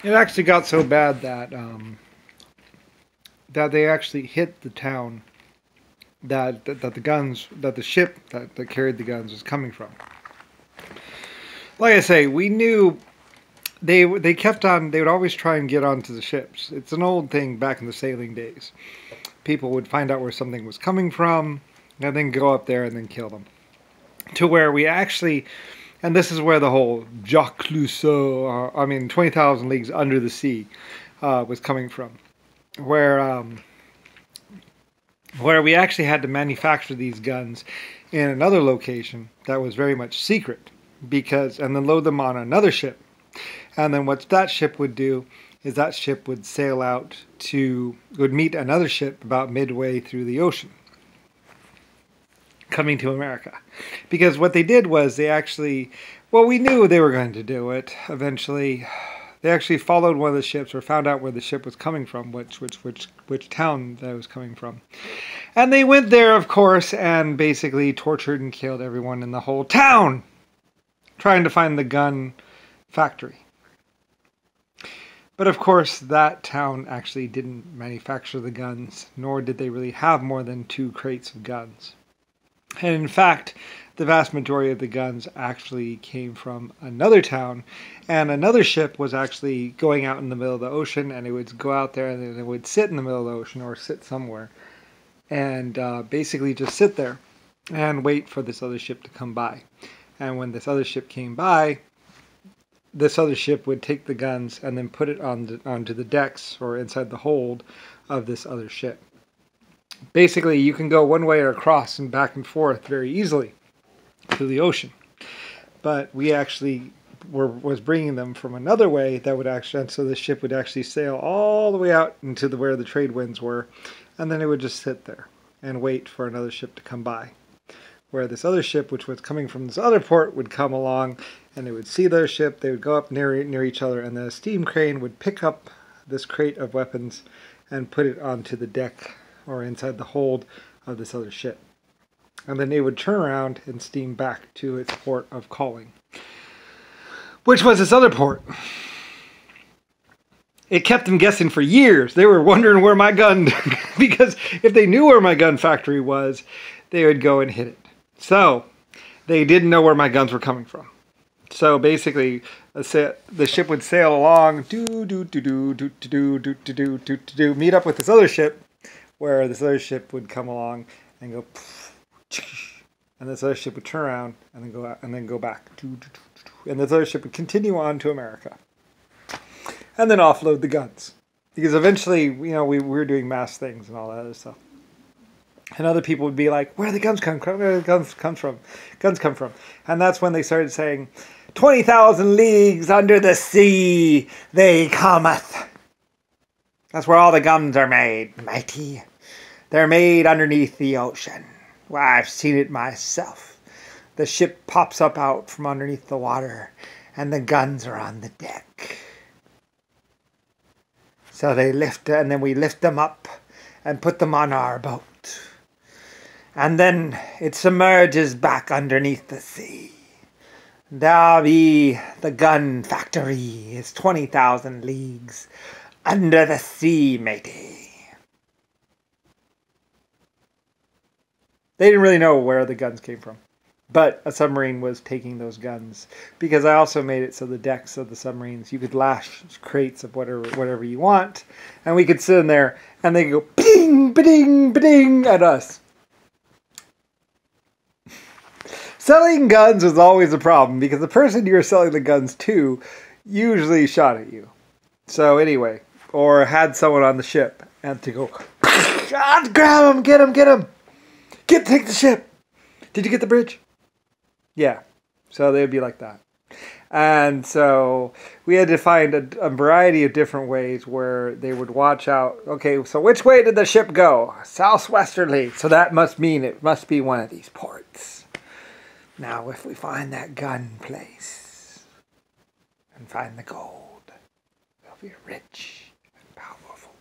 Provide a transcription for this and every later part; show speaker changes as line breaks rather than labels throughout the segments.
It actually got so bad that they actually hit the town that the guns that the ship that carried the guns was coming from. Like I say, we knew they kept on. They would always try and get onto the ships. It's an old thing back in the sailing days. People would find out where something was coming from, and then go up there and then kill them. To where we actually, and this is where the whole Jacques Clouseau, 20,000 Leagues Under the Sea, was coming from. Where where we actually had to manufacture these guns in another location that was very much secret, and then load them on another ship. And then what that ship would do is that ship would sail out would meet another ship about midway through the ocean, coming to America. Because what they did was we knew they were going to do it eventually. They actually followed one of the ships, or found out where the ship was coming from, which town that was coming from. And they went there, of course, and basically tortured and killed everyone in the whole town, trying to find the gun factory. But of course, that town actually didn't manufacture the guns, nor did they really have more than 2 crates of guns. And in fact, the vast majority of the guns actually came from another town, and another ship was actually going out in the middle of the ocean, and it would go out there and then it would sit in the middle of the ocean or sit somewhere and basically just sit there and wait for this other ship to come by. And when this other ship came by, this other ship would take the guns and then put it onto the decks or inside the hold of this other ship. Basically, you can go one way or across and back and forth very easily through the ocean. But we actually was bringing them from another way that would actually, and so the ship would actually sail all the way out into where the trade winds were, and then it would just sit there and wait for another ship to come by. Where this other ship, which was coming from this other port, would come along, and they would see their ship, they would go up near each other, and the steam crane would pick up this crate of weapons and put it onto the deck or inside the hold of this other ship. And then they would turn around and steam back to its port of calling, which was this other port. It kept them guessing for years. They were wondering where my gun, because if they knew where my gun factory was, they would go and hit it. So they didn't know where my guns were coming from. So basically, the ship would sail along, meet up with this other ship, where this other ship would come along and go, and this other ship would turn around and then go out and then go back, and this other ship would continue on to America, and then offload the guns, because eventually, we were doing mass things and all that other stuff. And other people would be like, where do the guns come from? Where do the guns come from? Guns come from. And that's when they started saying, 20,000 leagues under the sea they cometh. That's where all the guns are made, mighty. They're made underneath the ocean. Well, I've seen it myself. The ship pops up out from underneath the water, and the guns are on the deck. So they and then we lift them up and put them on our boat. And then it submerges back underneath the sea. There be the gun factory is 20,000 leagues under the sea, matey. They didn't really know where the guns came from. But a submarine was taking those guns. Because I also made it so the decks of the submarines, you could lash crates of whatever you want. And we could sit in there and they could go ba-ding, ba-ding, ba-ding at us. Selling guns was always a problem because the person you were selling the guns to usually shot at you. So anyway, or had someone on the ship and to go, grab him, get him. Take the ship. Did you get the bridge? Yeah. So they would be like that. And so we had to find a variety of different ways where they would watch out. Okay, so which way did the ship go? Southwesterly. So that must mean it must be one of these ports. Now, if we find that gun place and find the gold, we'll be rich and powerful.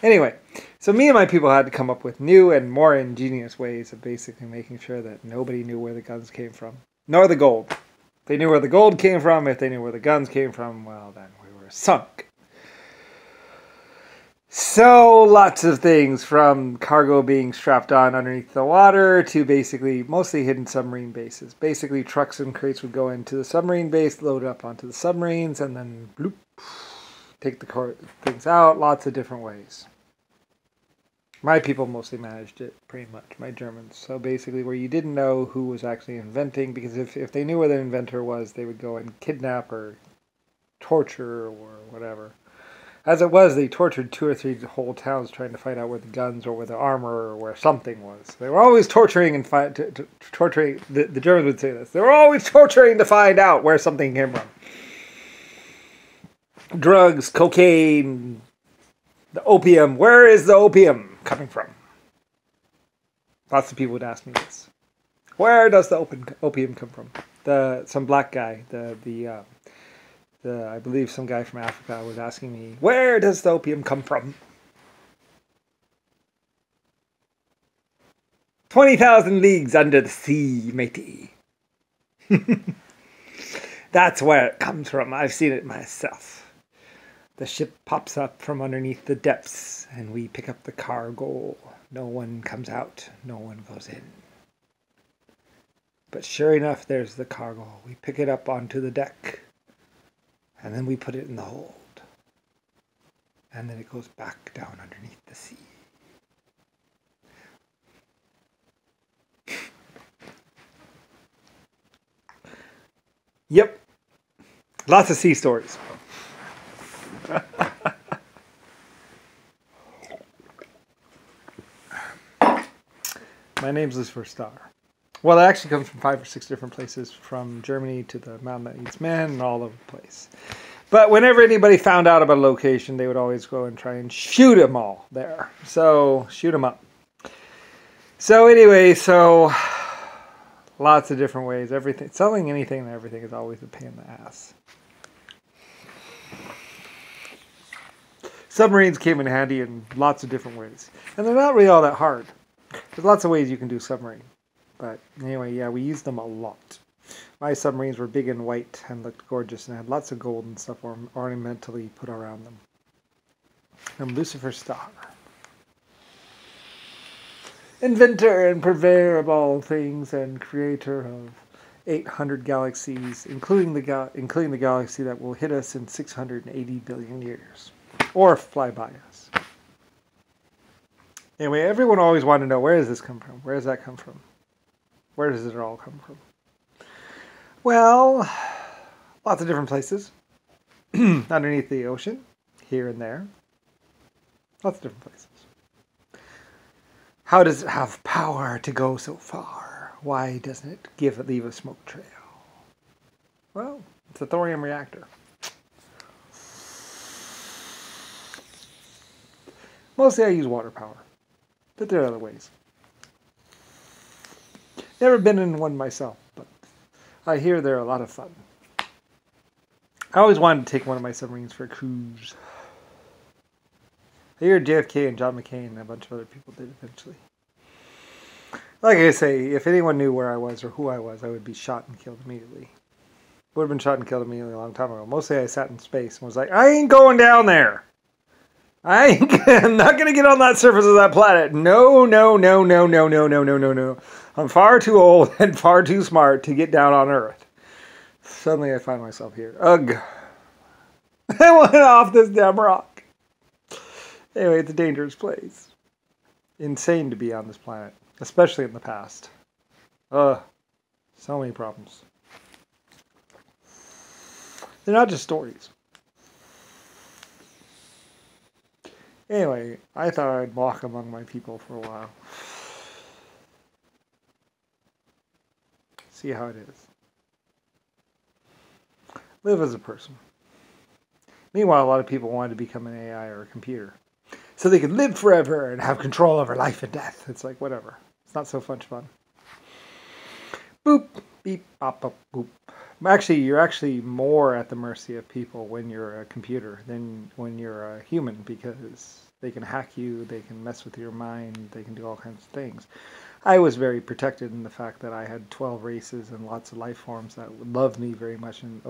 Anyway, so me and my people had to come up with new and more ingenious ways of basically making sure that nobody knew where the guns came from, nor the gold. They knew where the gold came from. If they knew where the guns came from, well, then we were sunk. So lots of things, from cargo being strapped on underneath the water to basically mostly hidden submarine bases. Basically, trucks and crates would go into the submarine base, load up onto the submarines, and then bloop, take the things out. Lots of different ways. My people mostly managed it, pretty much, my Germans. So basically, where you didn't know who was actually inventing, because if they knew where the inventor was, they would go and kidnap or torture or whatever. As it was, they tortured 2 or 3 whole towns trying to find out where the guns or where the armor or where something was. They were always torturing and torturing. The Germans would say this. They were always torturing to find out where something came from. Drugs, cocaine, the opium. Where is the opium coming from? Lots of people would ask me this. Where does the opium come from? Some black guy, I believe some guy from Africa was asking me, where does the opium come from? 20,000 leagues under the sea, matey. That's where it comes from. I've seen it myself. The ship pops up from underneath the depths, and we pick up the cargo. No one comes out. No one goes in. But sure enough, there's the cargo. We pick it up onto the deck. And then we put it in the hold. And then it goes back down underneath the sea. Yep. Lots of sea stories. My name's Lucifer Star. Well, it actually comes from 5 or 6 different places, from Germany to the Mountain that Eats Men and all over the place. But whenever anybody found out about a location, they would always go and try and shoot them all there. So, shoot them up. So anyway, lots of different ways. Everything, selling anything and everything is always a pain in the ass. Submarines came in handy in lots of different ways. And they're not really all that hard. There's lots of ways you can do submarine. But anyway, yeah, we used them a lot. My submarines were big and white and looked gorgeous and had lots of gold and stuff ornamentally put around them. I'm Lucifer Star. Inventor and purveyor of all things and creator of 800 galaxies, including the galaxy that will hit us in 680 billion years. Or fly by us. Anyway, everyone always wanted to know, where does this come from? Where does that come from? Where does it all come from? Well, lots of different places. Underneath the ocean, here and there. Lots of different places. How does it have power to go so far? Why doesn't it leave a smoke trail? Well, it's a thorium reactor. Mostly I use water power, but there are other ways. Never been in one myself, but I hear they're a lot of fun. I always wanted to take one of my submarines for a cruise. I hear JFK and John McCain and a bunch of other people did eventually. Like I say, if anyone knew where I was or who I was, I would be shot and killed immediately. Would have been shot and killed immediately a long time ago. Mostly I sat in space and was like, I ain't going down there. I'm not going to get on that surface of that planet. No. I'm far too old and far too smart to get down on Earth. Suddenly I find myself here. Ugh. I went off this damn rock. Anyway, it's a dangerous place. Insane to be on this planet. Especially in the past. So many problems. They're not just stories. Anyway, I thought I'd walk among my people for a while. See how it is. Live as a person. Meanwhile, a lot of people wanted to become an AI or a computer. So they could live forever and have control over life and death. It's like, whatever. It's not so much fun. Boop, beep, bop, bop, boop. Actually, you're actually more at the mercy of people when you're a computer than when you're a human, because they can hack you, they can mess with your mind, they can do all kinds of things. I was very protected in the fact that I had 12 races and lots of life forms that loved me very much and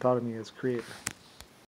thought of me as creator.